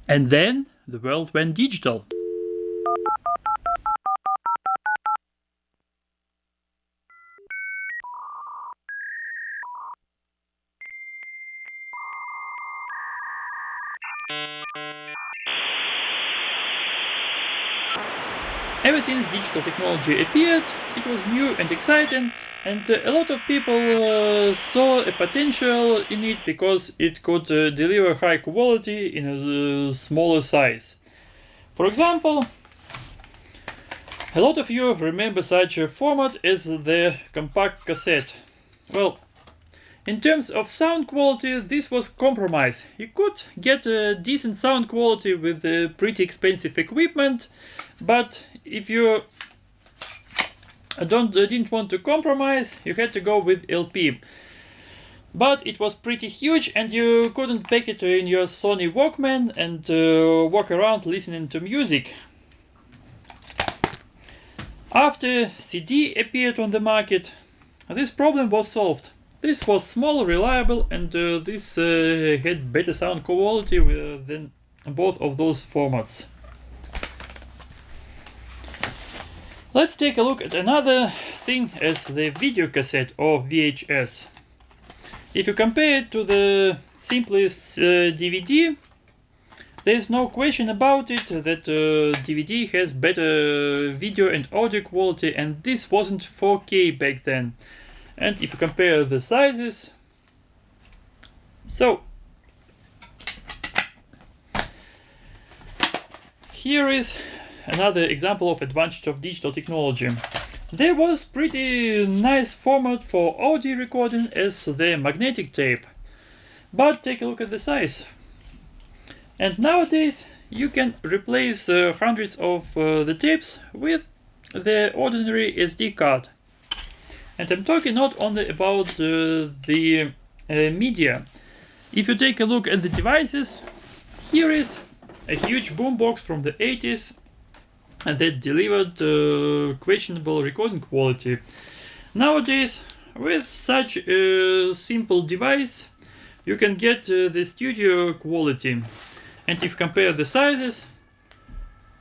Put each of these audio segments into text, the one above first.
And then the world went digital. Ever since digital technology appeared, it was new and exciting, and a lot of people saw a potential in it because it could deliver high quality in a smaller size. For example, a lot of you remember such a format as the compact cassette. Well, in terms of sound quality, this was compromise. You could get a decent sound quality with pretty expensive equipment, but if you didn't want to compromise, you had to go with LP. But it was pretty huge and you couldn't pack it in your Sony Walkman and walk around listening to music. After CD appeared on the market, this problem was solved. This was small, reliable, and this had better sound quality than both of those formats. Let's take a look at another thing as the video cassette or VHS. If you compare it to the simplest DVD, there's no question about it that DVD has better video and audio quality, and this wasn't 4K back then. And if you compare the sizes, so here is another example of advantage of digital technology. There was pretty nice format for audio recording as the magnetic tape, but take a look at the size. And nowadays you can replace hundreds of the tapes with the ordinary SD card. And I'm talking not only about the media. If you take a look at the devices, here is a huge boombox from the 80s that delivered questionable recording quality. Nowadays, with such a simple device, you can get the studio quality. And if you compare the sizes,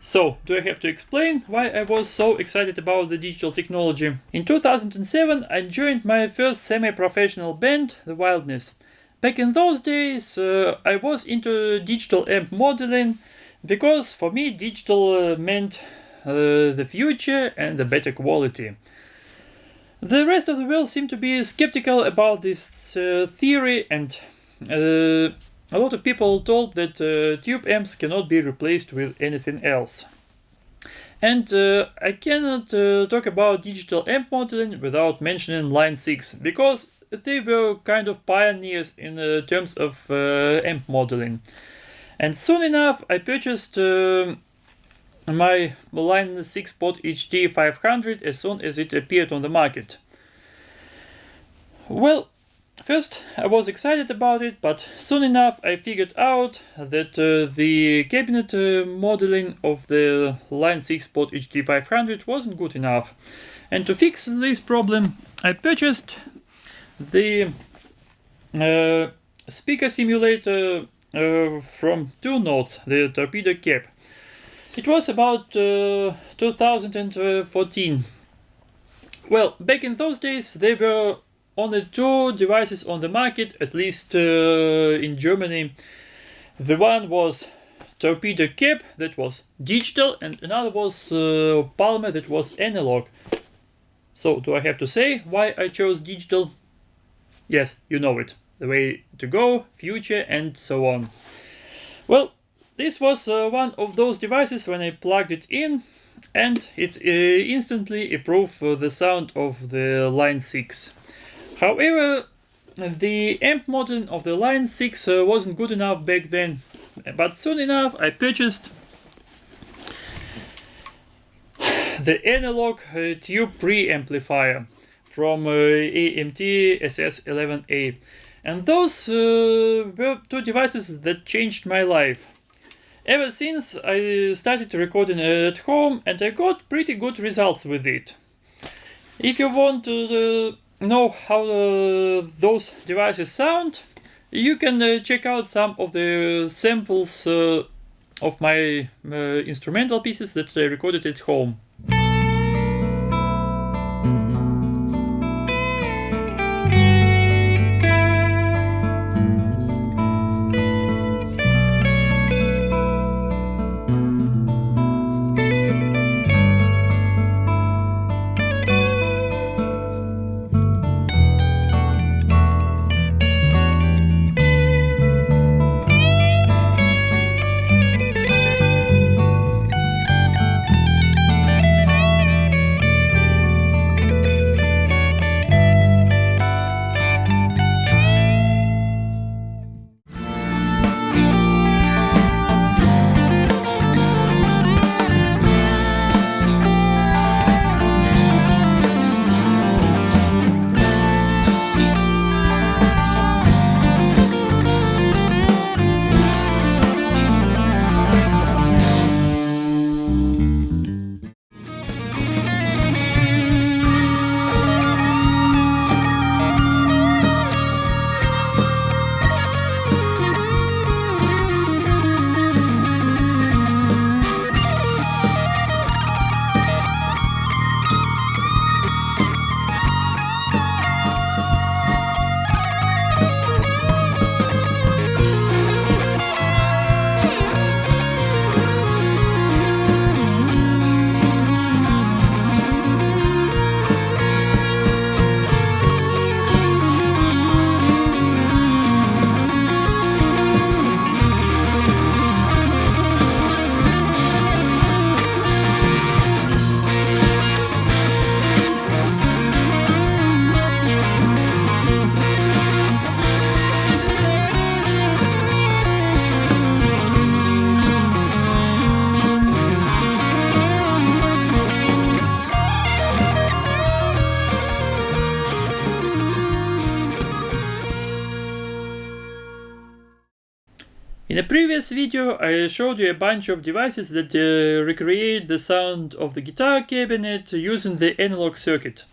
so do I have to explain why I was so excited about the digital technology? In 2007, I joined my first semi-professional band, The Wildness. Back in those days, I was into digital amp modeling, because for me digital meant the future and the better quality. The rest of the world seemed to be skeptical about this theory, and a lot of people told that tube amps cannot be replaced with anything else. And I cannot talk about digital amp modeling without mentioning Line 6, because they were kind of pioneers in terms of amp modeling. And soon enough, I purchased my Line 6 Pod HD 500 as soon as it appeared on the market. Well, first I was excited about it, but soon enough I figured out that the cabinet modeling of the Line 6 Pod HD 500 wasn't good enough. And to fix this problem, I purchased the speaker simulator from Two Notes, the Torpedo C.A.B. It was about 2014. Well, back in those days there were only two devices on the market, at least in Germany. The one was Torpedo C.A.B, that was digital, and another was Palmer, that was analog. So do I have to say why I chose digital? Yes, you know it. The way to go, future, and so on. Well, this was one of those devices when I plugged it in, and it instantly improved the sound of the Line 6. However, the amp modeling of the Line 6 wasn't good enough back then, but soon enough I purchased the analog tube preamplifier from AMT SS11A. And those were two devices that changed my life. Ever since, I started recording at home, and I got pretty good results with it. If you want to know how those devices sound, you can check out some of the samples of my instrumental pieces that I recorded at home. In a previous video, I showed you a bunch of devices that recreate the sound of the guitar cabinet using the analog circuit.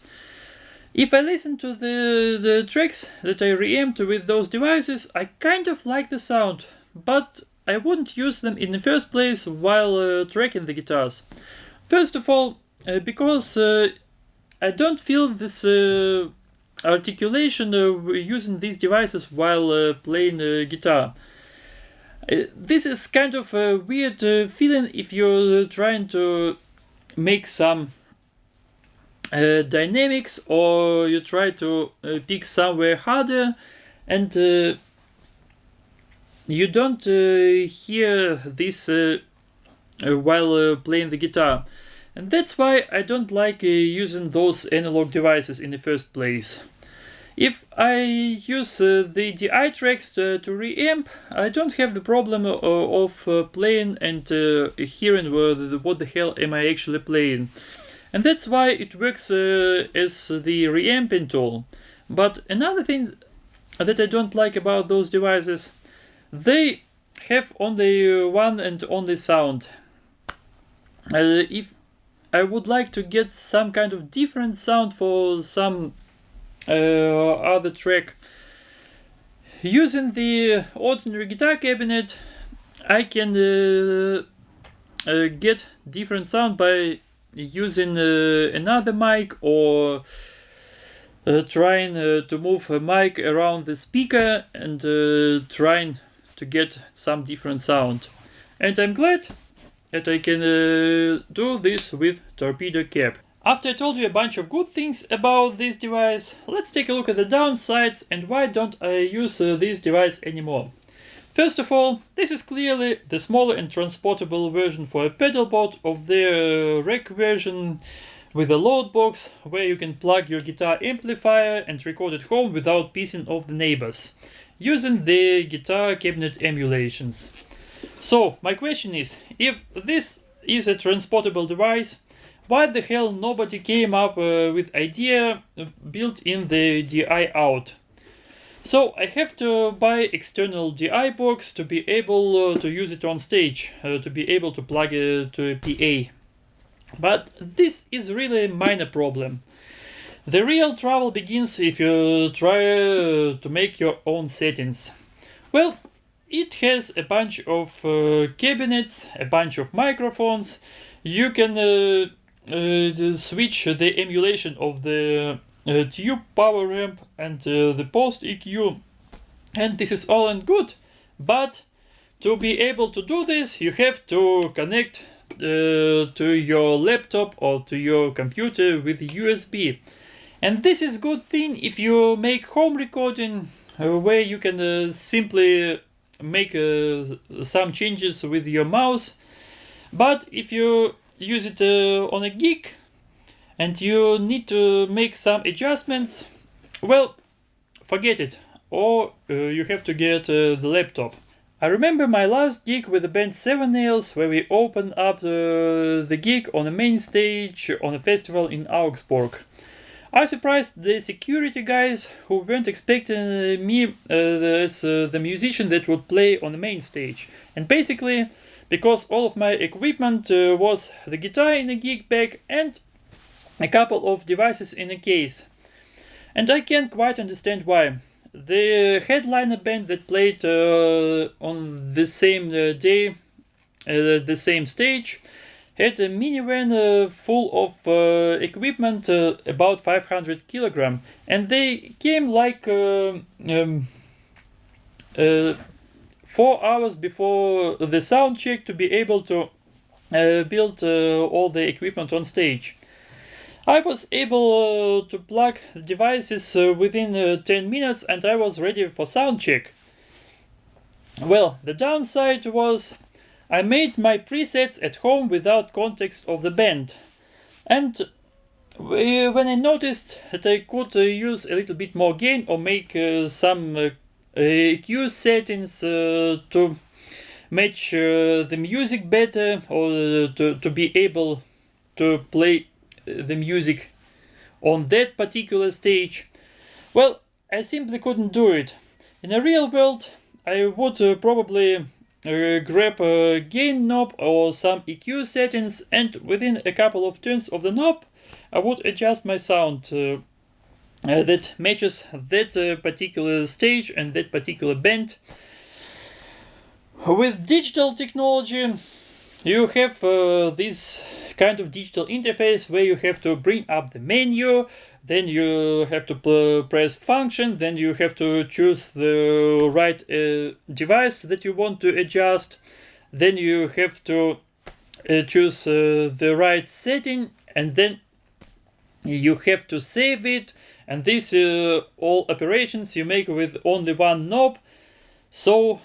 If I listen to the tracks that I reamped with those devices, I kind of like the sound, but I wouldn't use them in the first place while tracking the guitars. First of all, because I don't feel this articulation using these devices while playing guitar. This is kind of a weird feeling if you're trying to make some dynamics, or you try to pick somewhere harder and you don't hear this while playing the guitar. And that's why I don't like using those analog devices in the first place. If I use the DI tracks to reamp, I don't have the problem of playing and hearing what the hell am I actually playing. And that's why it works as the reamping tool. But another thing that I don't like about those devices, they have only one and only sound. If I would like to get some kind of different sound for some other track, using the ordinary guitar cabinet, I can get different sound by using another mic, or trying to move a mic around the speaker and trying to get some different sound. And I'm glad that I can do this with Torpedo C.A.B. After I told you a bunch of good things about this device, let's take a look at the downsides and why don't I use this device anymore. First of all, this is clearly the smaller and transportable version for a pedal board of their rack version with a load box where you can plug your guitar amplifier and record at home without pissing off the neighbors, using the guitar cabinet emulations. So, my question is, if this is a transportable device, why the hell nobody came up with idea built in the DI out? So I have to buy external D.I.Box to be able to use it on stage, to be able to plug it to a PA. But this is really a minor problem. The real trouble begins if you try to make your own settings. Well, it has a bunch of cabinets, a bunch of microphones. You can switch the emulation of the tube power ramp and the post EQ, and this is all and good. But to be able to do this, you have to connect to your laptop or to your computer with USB. And this is good thing if you make home recording where you can simply make some changes with your mouse. But if you use it on a gig and you need to make some adjustments, well, forget it. Or you have to get the laptop. I remember my last gig with the band 7 Nails, where we opened up the gig on the main stage on a festival in Augsburg. I surprised the security guys who weren't expecting me as the musician that would play on the main stage. And basically, because all of my equipment was the guitar in a gig bag and a couple of devices in a case. And I can't quite understand why. The headliner band that played on the same day, the same stage, had a minivan full of equipment, about 500 kilograms, and they came like 4 hours before the sound check to be able to build all the equipment on stage. I was able to plug the devices within 10 minutes and I was ready for sound check. Well, the downside was I made my presets at home without context of the band. And when I noticed that I could use a little bit more gain or make some EQ settings to match the music better, or to be able to play the music on that particular stage, well, I simply couldn't do it. In a real world, I would probably grab a gain knob or some EQ settings, and within a couple of turns of the knob, I would adjust my sound that matches that particular stage and that particular band. With digital technology, you have this kind of digital interface where you have to bring up the menu, then you have to press function, then you have to choose the right device that you want to adjust, then you have to choose the right setting, and then you have to save it, and these all operations you make with only one knob. So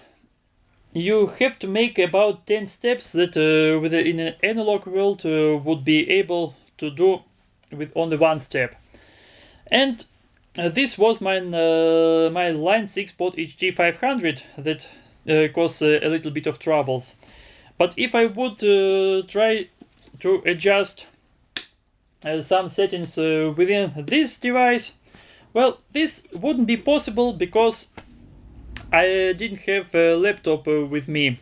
you have to make about 10 steps that in an analog world would be able to do with only one step. And this was my Line 6 Pod HD 500 that caused a little bit of troubles. But if I would try to adjust some settings within this device, well, this wouldn't be possible because I didn't have a laptop with me.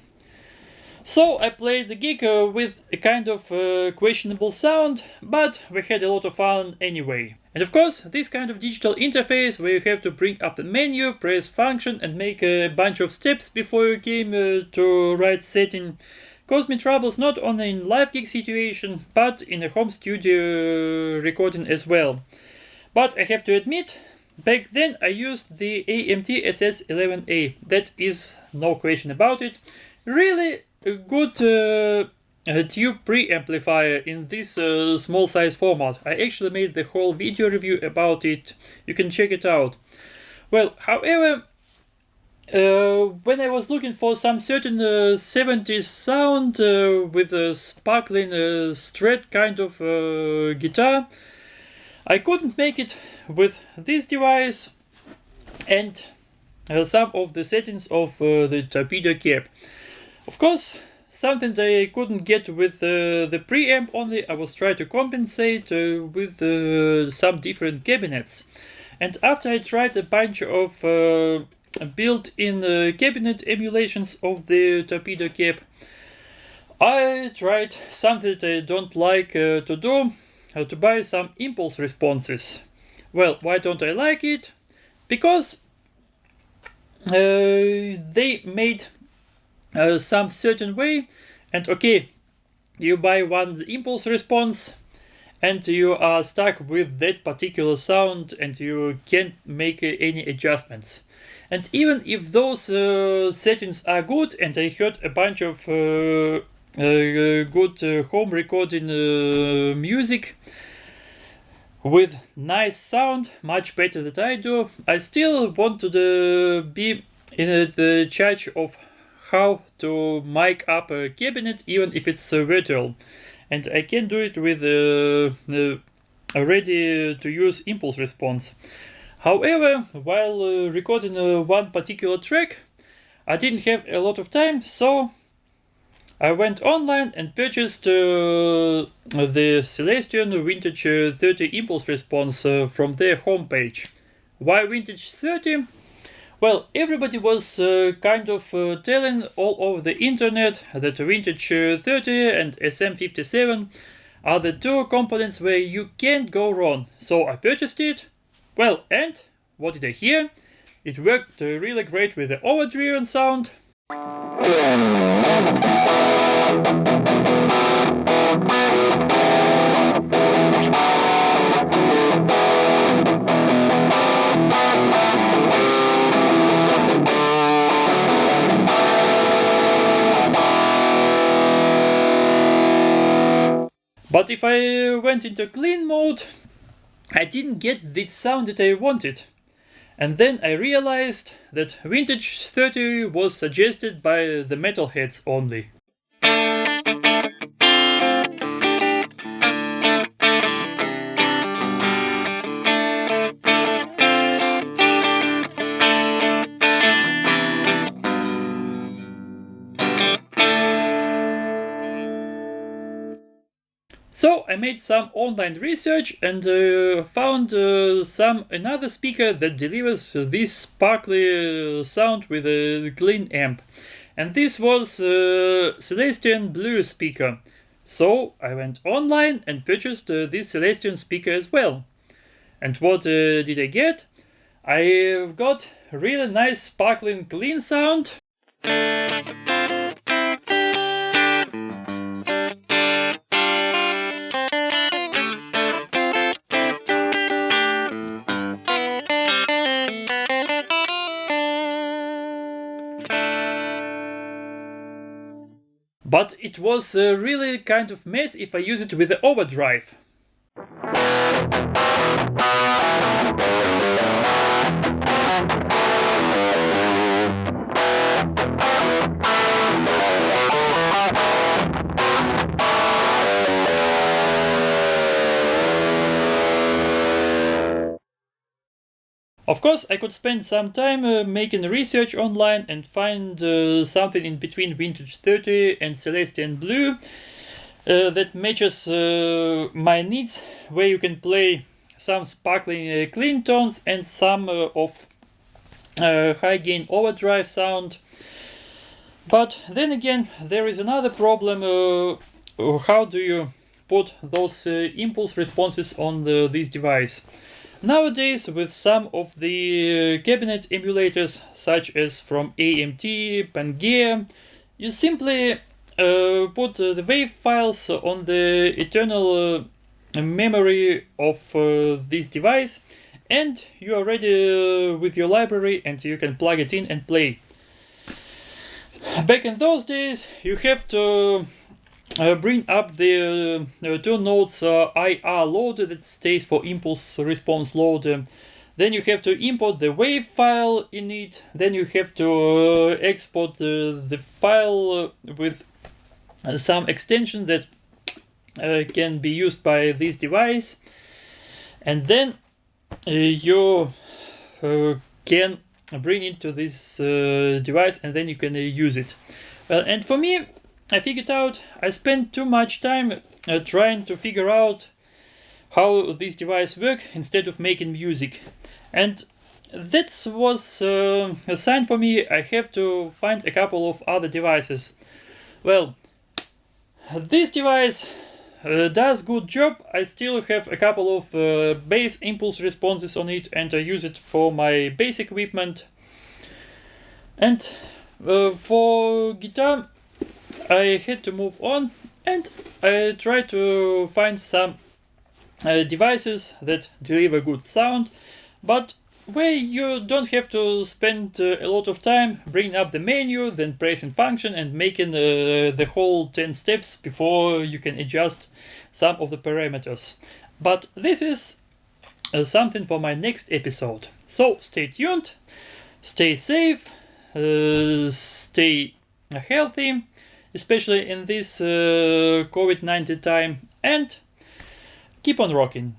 So I played the gig with a kind of questionable sound, but we had a lot of fun anyway. And of course, this kind of digital interface where you have to bring up the menu, press function and make a bunch of steps before you came to right setting caused me troubles not only in live gig situation, but in a home studio recording as well. But I have to admit, back then I used the AMT SS11A. That is no question about it. Really a good tube preamplifier in this small size format. I actually made the whole video review about it. You can check it out. Well, however, when I was looking for some certain 70s sound with a sparkling Strat kind of guitar, I couldn't make it with this device and some of the settings of the Torpedo C.A.B. Of course, something that I couldn't get with the preamp only, I was trying to compensate with some different cabinets. And after I tried a bunch of built-in cabinet emulations of the Torpedo C.A.B, I tried something that I don't like to do, to buy some impulse responses. Well, why don't I like it? Because they made some certain way, and okay, you buy one impulse response and you are stuck with that particular sound and you can't make any adjustments. And even if those settings are good, and I heard a bunch of good home recording music with nice sound, much better than I do, I still want to be in the charge of how to mic up a cabinet, even if it's virtual. And I can do it with a ready-to-use impulse response. However, while recording one particular track, I didn't have a lot of time, so I went online and purchased the Celestion Vintage 30 impulse response from their homepage. Why Vintage 30? Well, everybody was kind of telling all over the internet that Vintage 30 and SM57 are the two components where you can't go wrong. So I purchased it. Well, and what did I hear? It worked really great with the overdriven sound. But if I went into clean mode, I didn't get the sound that I wanted. And then I realized that Vintage 30 was suggested by the metalheads only. So I made some online research and found another speaker that delivers this sparkly sound with a clean amp. And this was Celestion Blue speaker. So I went online and purchased this Celestion speaker as well. And what did I get? I got really nice sparkling clean sound. But it was really kind of mess if I use it with the overdrive. Of course, I could spend some time making research online and find something in between Vintage 30 and Celestion Blue that matches my needs, where you can play some sparkling clean tones and some of high gain overdrive sound. But then again, there is another problem. How do you put those impulse responses on this device? Nowadays, with some of the cabinet emulators, such as from AMT, Pangea, you simply put the wave files on the internal memory of this device, and you are ready with your library and you can plug it in and play. Back in those days, you have to bring up the Two Notes IR loader that stays for impulse response loader. Then you have to import the wave file in it. Then you have to export the file with some extension that can be used by this device. And then you can bring it to this device and then you can use it. Well, and for me, I figured out I spent too much time trying to figure out how this device works instead of making music. And that was a sign for me I have to find a couple of other devices. Well, this device does good job. I still have a couple of bass impulse responses on it and I use it for my bass equipment. And for guitar, I had to move on, and I tried to find some devices that deliver good sound, but where you don't have to spend a lot of time bringing up the menu, then pressing function and making the whole 10 steps before you can adjust some of the parameters. But this is something for my next episode. So stay tuned, stay safe, stay healthy, especially in this COVID-19 time, and keep on rocking.